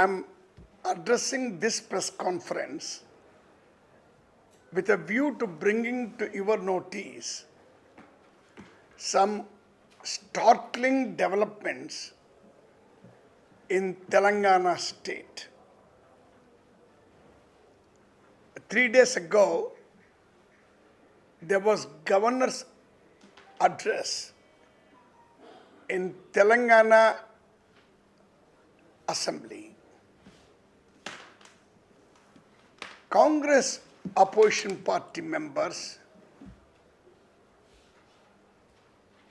am addressing this press conference with a view to bringing to your notice some startling developments in Telangana state. 3 days ago, there was governor's address in Telangana Assembly. Congress opposition party members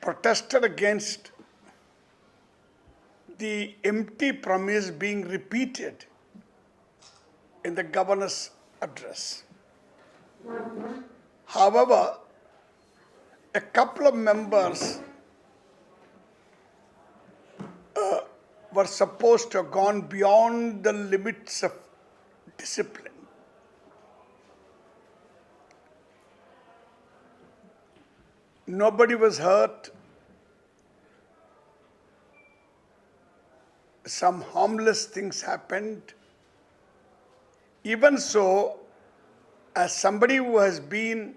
protested against the empty promise being repeated in the governor's address. However, a couple of members were supposed to have gone beyond the limits of discipline. Nobody was hurt. Some harmless things happened. Even so, as somebody who has been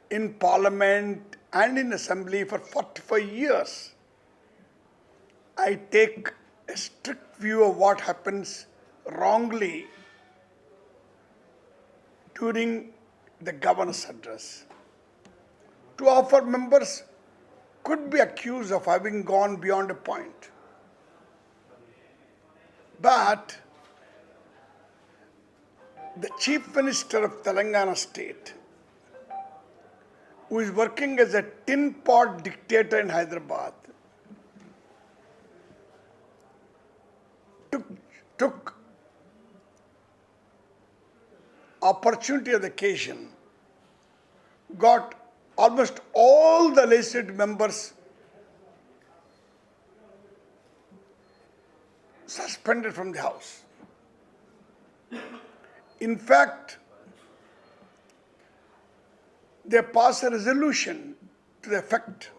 in parliament and in assembly for 45 years, I take a strict view of what happens wrongly during the governor's address. Two of our members could be accused of having gone beyond a point. But the Chief Minister of Telangana state, who is working as a tin pot dictator in Hyderabad, took opportunity of the occasion, got almost all the legislative members suspended from the house. In fact, they passed a resolution to the effect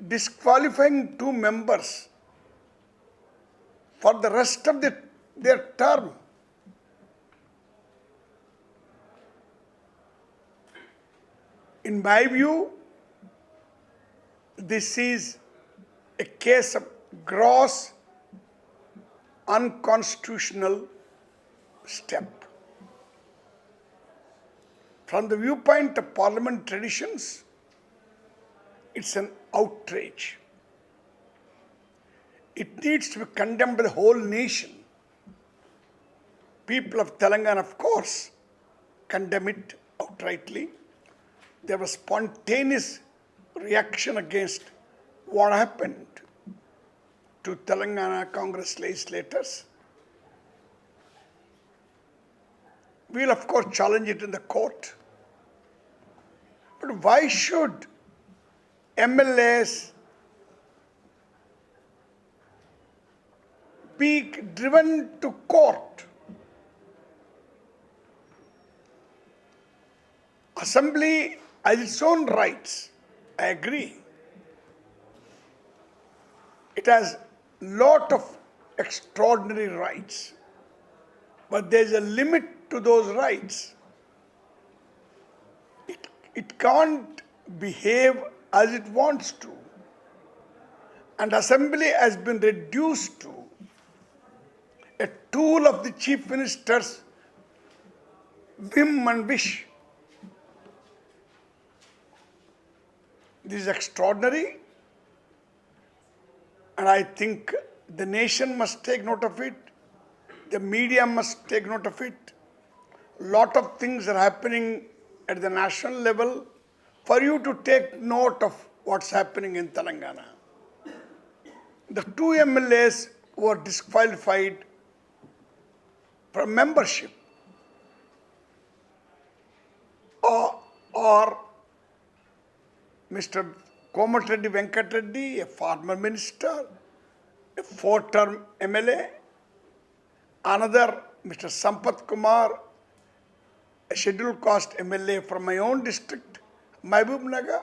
disqualifying 2 members for the rest of their term. In my view, this is a case of gross unconstitutional step. From the viewpoint of parliament traditions, it's an outrage. It needs to be condemned by the whole nation. People of Telangana, of course, condemn it outrightly. There was spontaneous reaction against what happened to Telangana Congress legislators. We'll of course challenge it in the court. But why should MLAs be driven to court? Assembly has its own rights. I agree. It has lot of extraordinary rights, but there is a limit to those rights. It can't behave as it wants to, and assembly has been reduced to a tool of the chief minister's whim and wish. This is extraordinary, and I think the nation must take note of it. The media must take note of it. Lot of things are happening at the national level for you to take note of what's happening in Telangana. The 2 MLAs were disqualified from membership or Mr. Komatreddy Venkat Reddy, a former minister, a 4-term MLA, another Mr. Sampath Kumar, a scheduled caste MLA from my own district, Mahbub Nagar.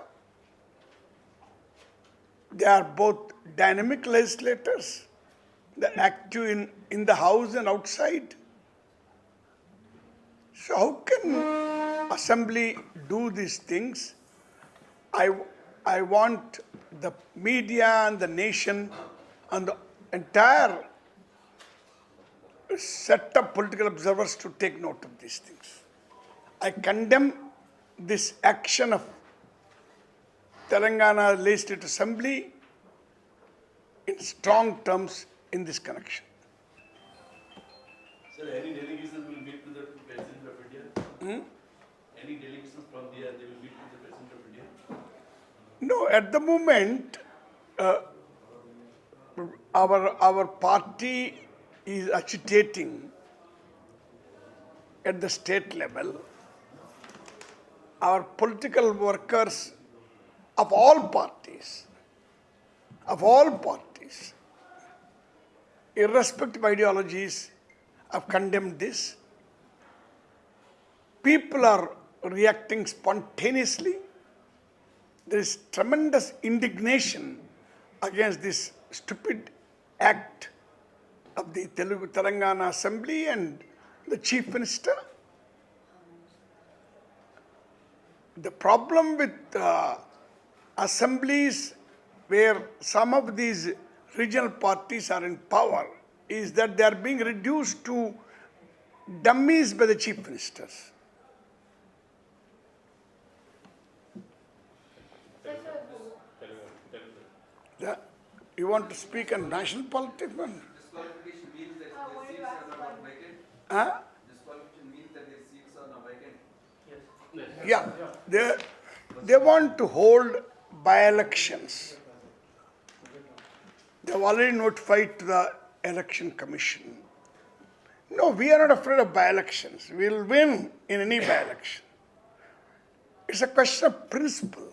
They are both dynamic legislators, the active in the house and outside. So how can assembly do these things? I want the media and the nation and the entire set of political observers to take note of these things. I condemn this action of Telangana Legislative Assembly in strong terms in this connection. Sir, any delegations will meet with the President of India? Any delegations from there, they will meet with the President of India? No, at the moment, our party is agitating at the state level. Our political workers of all parties, irrespective of ideologies, have condemned this. People are reacting spontaneously. There is tremendous indignation against this stupid act of the Telangana Assembly and the Chief Minister. The problem with assemblies where some of these regional parties are in power is that they are being reduced to dummies by the Chief Ministers. You want to speak on national politics? Disqualification means that the seats are not vacant. Huh? Disqualification means that the seats are not vacant. Yeah, they want to hold by-elections. They have already notified to the Election Commission. No, we are not afraid of by-elections. We will win in any by-election. It's a question of principle.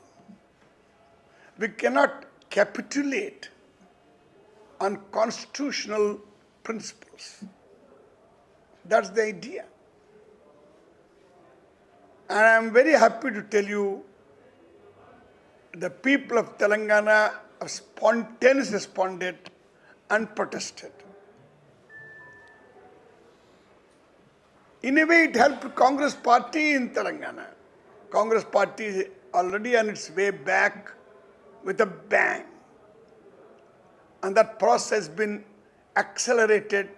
We cannot capitulate on constitutional principles. That's the idea. And I am very happy to tell you the people of Telangana have spontaneously responded and protested. In a way, it helped Congress party in Telangana. Congress party is already on its way back with a bang. And that process has been accelerated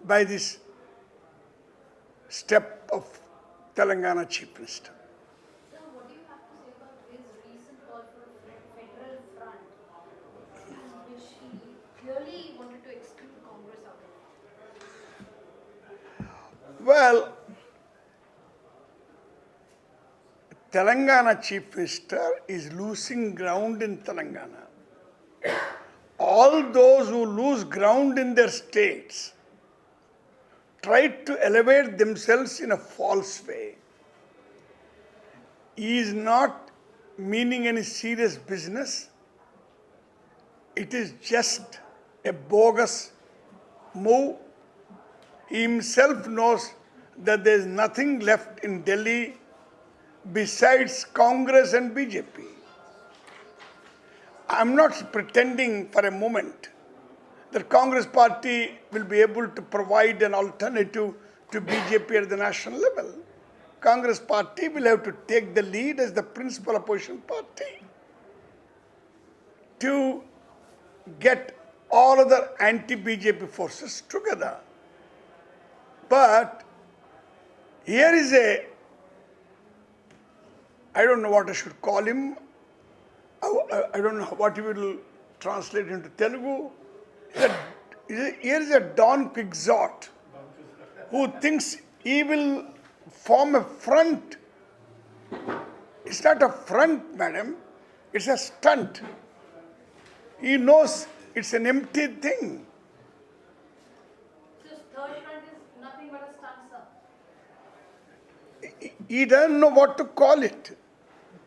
by this step of Telangana Chief Minister. Sir, what do you have to say about his recent call for a federal front, in which he clearly wanted to exclude Congress out of it? Well, Telangana Chief Minister is losing ground in Telangana. All those who lose ground in their states try to elevate themselves in a false way. He is not meaning any serious business. It is just a bogus move. He himself knows that there is nothing left in Delhi besides Congress and BJP. I am not pretending for a moment that Congress party will be able to provide an alternative to BJP at the national level. Congress party will have to take the lead as the principal opposition party to get all other anti-BJP forces together. But here is I don't know what I should call him. I don't know what he will translate into Telugu. Here is a Don Quixote who thinks he will form a front. It's not a front, madam. It's a stunt. He knows it's an empty thing. So his third front is nothing but a stunt, sir. He doesn't know what to call it.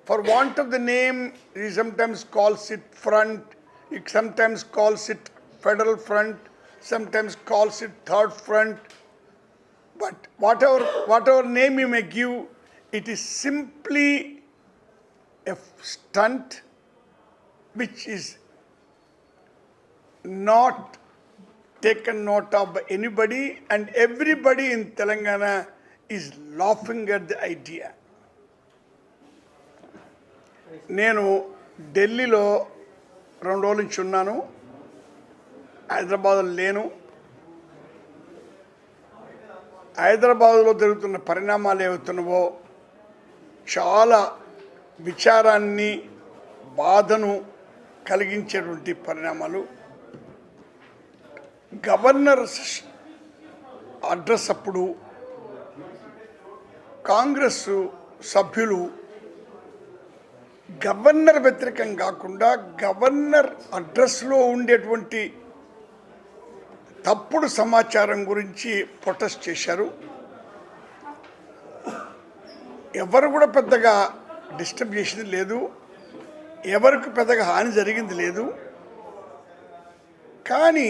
For want of the name, he sometimes calls it front, he sometimes calls it federal front, sometimes calls it third front. But whatever name you may give, it is simply a stunt which is not taken note of by anybody, and everybody in Telangana is laughing at the idea. నేను ఢిల్లీలో 2 రోజుల నుంచి ఉన్నాను, హైదరాబాద్లో లేను. హైదరాబాద్లో జరుగుతున్న పరిణామాలు ఏవవుతున్నావో చాలా విచారాన్ని, బాధను కలిగించేటువంటి పరిణామాలు. గవర్నర్ అడ్రస్ అప్పుడు కాంగ్రెస్ సభ్యులు గవర్నర్ వ్యతిరేకం కాకుండా గవర్నర్ అడ్రస్లో ఉండేటువంటి తప్పుడు సమాచారం గురించి ప్రొటెస్ట్ చేశారు. ఎవరు కూడా పెద్దగా డిస్టర్బ్ చేసింది లేదు, ఎవరికి పెద్దగా హాని జరిగింది లేదు. కానీ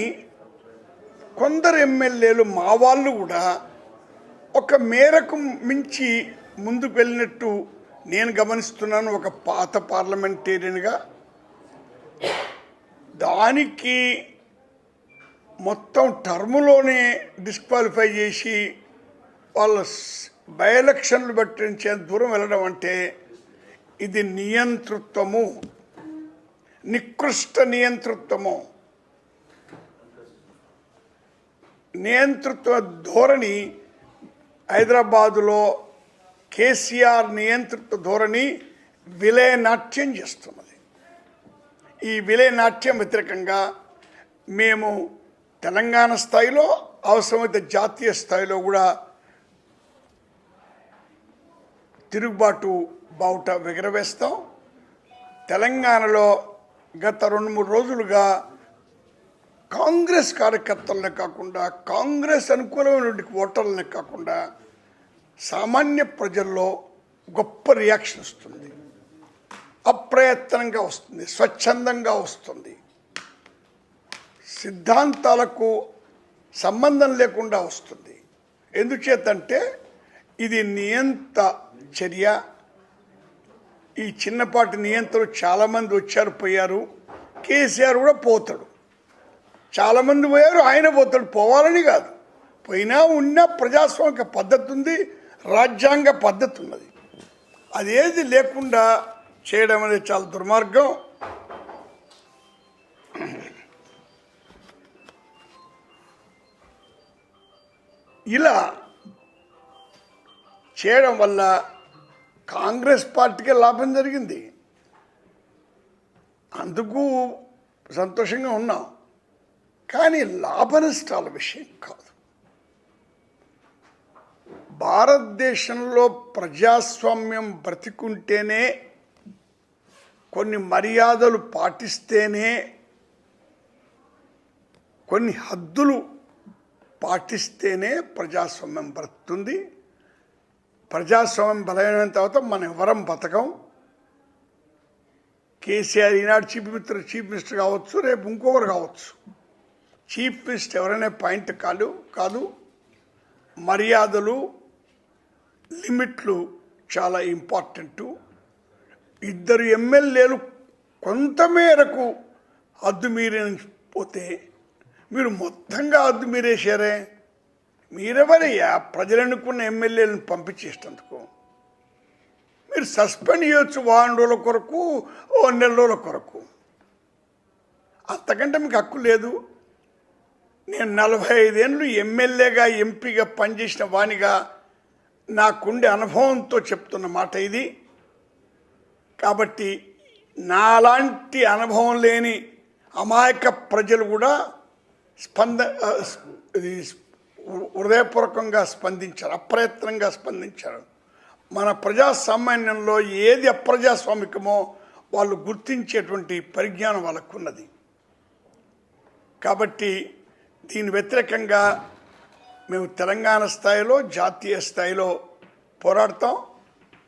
కొందరు ఎమ్మెల్యేలు, మా వాళ్ళు కూడా ఒక మేరకు మించి ముందుకు వెళ్ళినట్టు నేను గమనిస్తున్నాను. ఒక పాత పార్లమెంటేరియన్గా దానికి మొత్తం టర్ములోనే డిస్క్వాలిఫై చేసి వాళ్ళ బై ఎలక్షన్లు పెట్టించే దూరం వెళ్ళడం అంటే ఇది నియంతృత్వము, నికృష్ట నియంతృత్వము. నియంతృత్వ ధోరణి హైదరాబాదులో కేసీఆర్ నియంతృత్వ ధోరణి విలయనాట్యం చేస్తున్నది. ఈ విలయనాట్యం వ్యతిరేకంగా మేము తెలంగాణ స్థాయిలో, అవసరమైతే జాతీయ స్థాయిలో కూడా తిరుగుబాటు బావుట ఎగరవేస్తాం. తెలంగాణలో గత 2-3 రోజులుగా కాంగ్రెస్ కార్యకర్తలనే కాకుండా, కాంగ్రెస్ అనుకూలమైనటువంటి ఓటర్లనే కాకుండా సామాన్య ప్రజల్లో గొప్ప రియాక్షన్ వస్తుంది. అప్రయత్నంగా వస్తుంది, స్వచ్ఛందంగా వస్తుంది, సిద్ధాంతాలకు సంబంధం లేకుండా వస్తుంది. ఎందుచేతంటే ఇది నియంత చర్య. ఈ చిన్నపాటి నియంత్రలు చాలామంది వచ్చారు, పోయారు. కేసీఆర్ కూడా పోతాడు, చాలామంది పోయారు, ఆయన పోతాడు. పోవాలని కాదు, పోయినా ఉన్నా ప్రజాస్వామిక పద్ధతి ఉంది, రాజ్యాంగ పద్ధతి ఉన్నది. అదేది లేకుండా చేయడం అనేది చాలా దుర్మార్గం. ఇలా చేయడం వల్ల కాంగ్రెస్ పార్టీకే లాభం జరిగింది. అందుకు సంతోషంగా ఉన్నాం. కానీ లాభ నష్టాల విషయం కాదు. భారతదేశంలో ప్రజాస్వామ్యం బ్రతికుంటేనే, కొన్ని మర్యాదలు పాటిస్తేనే, కొన్ని హద్దులు పాటిస్తేనే ప్రజాస్వామ్యం బ్రతుకుతుంది. ప్రజాస్వామ్యం బలమైన తర్వాత మనం ఎవరం బతకం. కేసీఆర్ ఈనాడు చీఫ్ మినిస్టర్ కావచ్చు, రేపు ఇంకొకరు కావచ్చు. చీఫ్ మినిస్టర్ ఎవరైనా పాయింట్ కాదు. మర్యాదలు, లిమిట్లు చాలా ఇంపార్టెంటు. 2 ఎమ్మెల్యేలు కొంతమేరకు హద్దు మీరిపోతే మీరు మొత్తంగా హద్దు మీరేశారే. మీరెవరయ్యా ప్రజలు ఎన్నుకున్న ఎమ్మెల్యేలను పంపించేటందుకు? మీరు సస్పెండ్ చేయొచ్చు వారం రోజుల కొరకు, 1 నెల రోజుల కొరకు. అంతకంటే మీకు హక్కు లేదు. నేను 45 ఏళ్ళు ఎమ్మెల్యేగా, ఎంపీగా పనిచేసిన వానిగా నాకుండే అనుభవంతో చెప్తున్న మాట ఇది. కాబట్టి నాలాంటి అనుభవం లేని అమాయక ప్రజలు కూడా హృదయపూర్వకంగా స్పందించారు, అప్రయత్నంగా స్పందించారు. మన ప్రజాసామాన్యంలో ఏది అప్రజాస్వామికమో వాళ్ళు గుర్తించేటువంటి పరిజ్ఞానం వాళ్ళకు ఉన్నది. కాబట్టి దీని వ్యతిరేకంగా మేము తెలంగాణ స్థాయిలో, జాతీయ స్థాయిలో పోరాడతాం.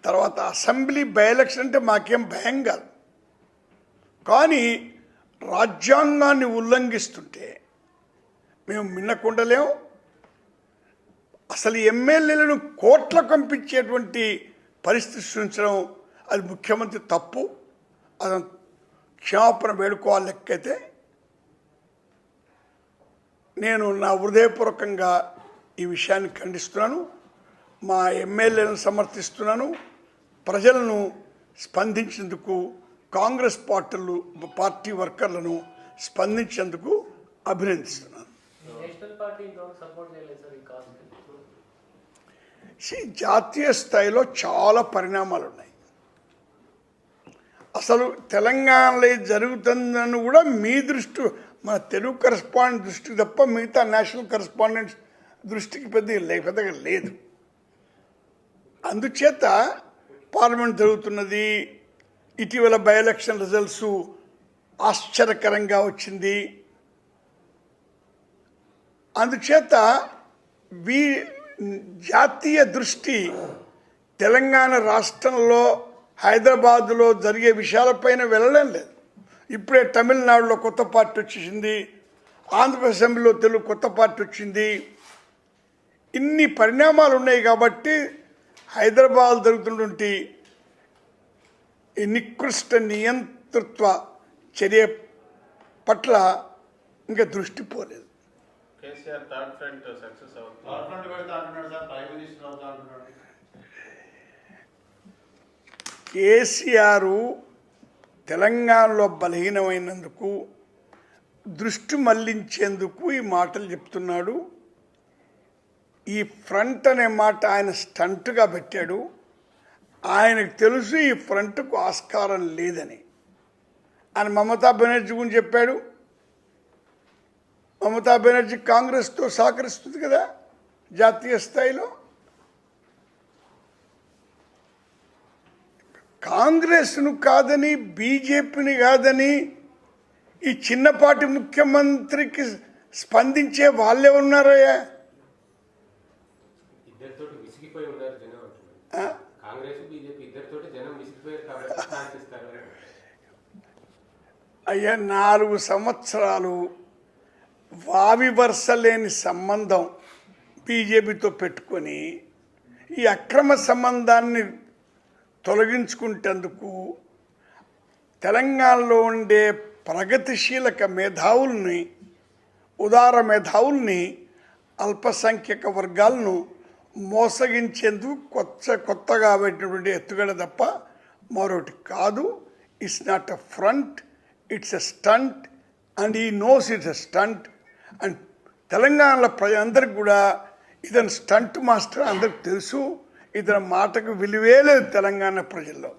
తర్వాత అసెంబ్లీ బై ఎలక్షన్ అంటే మాకేం భయం కాదు. కానీ రాజ్యాంగాన్ని ఉల్లంఘిస్తుంటే మేము మిన్నకుండలేము. అసలు ఎమ్మెల్యేలను కోర్టులకు పంపించేటువంటి పరిస్థితి సృష్టించడం అది ముఖ్యమంత్రి తప్పు. అది క్షమాపణ వేడుకోవాలి. లెక్కైతే నేను నా హృదయపూర్వకంగా ఈ విషయాన్ని ఖండిస్తున్నాను. మా ఎమ్మెల్యేలను సమర్థిస్తున్నాను. ప్రజలను స్పందించేందుకు కాంగ్రెస్ పార్టీ వర్కర్లను స్పందించేందుకు అభినందిస్తున్నాను. జాతీయ స్థాయిలో చాలా పరిణామాలు ఉన్నాయి. అసలు తెలంగాణలో జరుగుతుందని కూడా మీ దృష్టి, మన తెలుగు కరెస్పాండెంట్ దృష్టికి తప్ప మిగతా నేషనల్ కరెస్పాండెంట్స్ దృష్టికి పెద్దగా లేదు. అందుచేత పార్లమెంట్ జరుగుతున్నది. ఇటీవల బై ఎలక్షన్ రిజల్ట్స్ ఆశ్చర్యకరంగా వచ్చింది. అందుచేత జాతీయ దృష్టి తెలంగాణ రాష్ట్రంలో హైదరాబాదులో జరిగే విషయాలపైన వెళ్ళడం లేదు. ఇప్పుడే తమిళనాడులో కొత్త పార్టీ వచ్చేసింది, ఆంధ్రప్రదేశ్ అసెంబ్లీలో తెలుగు కొత్త పార్టీ వచ్చింది. ఇన్ని పరిణామాలు ఉన్నాయి కాబట్టి హైదరాబాద్ జరుగుతున్నటువంటి నికృష్ట నియంతృత్వ చర్య పట్ల ఇంకా దృష్టి పోలేదు. కేసీఆర్ థర్డ్ ఫ్రంట్ సక్సెస్ అవుతుంది. థర్డ్ ఫ్రంట్ పెడతా అంటున్నాడు సార్, ప్రైమ్ మినిస్టర్ అవుతా అంటున్నాడు. కేసీఆర్ తెలంగాణలో బలహీనమైనందుకు దృష్టి మళ్లించేందుకు ఈ మాటలు చెప్తున్నాడు. ఈ ఫ్రంట్ అనే మాట ఆయన స్టంట్గా పెట్టాడు. ఆయనకు తెలుసు ఈ ఫ్రంట్కు ఆస్కారం లేదని. ఆయన మమతా బెనర్జీ గురించి చెప్పాడు. మమతా బెనర్జీ కాంగ్రెస్తో సహకరిస్తుంది కదా జాతీయ స్థాయిలో. కాంగ్రెస్ను కాదని, బీజేపీని కాదని ఈ చిన్నపాటి ముఖ్యమంత్రికి స్పందించే వాళ్ళే ఉన్నారయ్యా. ఇద్దరితోటి విసిగిపోయి ఉన్నారు జనం అంటున్నారు. కాంగ్రెస్ బీజేపీ ఇద్దరితోటి జనం విసిగిపోయారు కాబట్టి శాంతిస్తారు. అయ్యా 4 సంవత్సరాలు వావి వరుస లేని సంబంధం బీజేపీతో పెట్టుకొని ఈ అక్రమ సంబంధాన్ని తొలగించుకుంటేందుకు తెలంగాణలో ఉండే ప్రగతిశీలక మేధావుల్ని, ఉదార మేధావుల్ని, అల్పసంఖ్యక వర్గాలను మోసగించేందుకు కొత్తగా పెట్టినటువంటి ఎత్తుగడ తప్ప మరొకటి కాదు. It's not a front, it's a stunt and he knows it's a stunt. And తెలంగాణలో ప్రజలందరికీ కూడా ఇతను స్టంట్ మాస్టర్ అందరికి తెలుసు. ఇతని మాటకు విలువే లేదు తెలంగాణ ప్రజల్లో.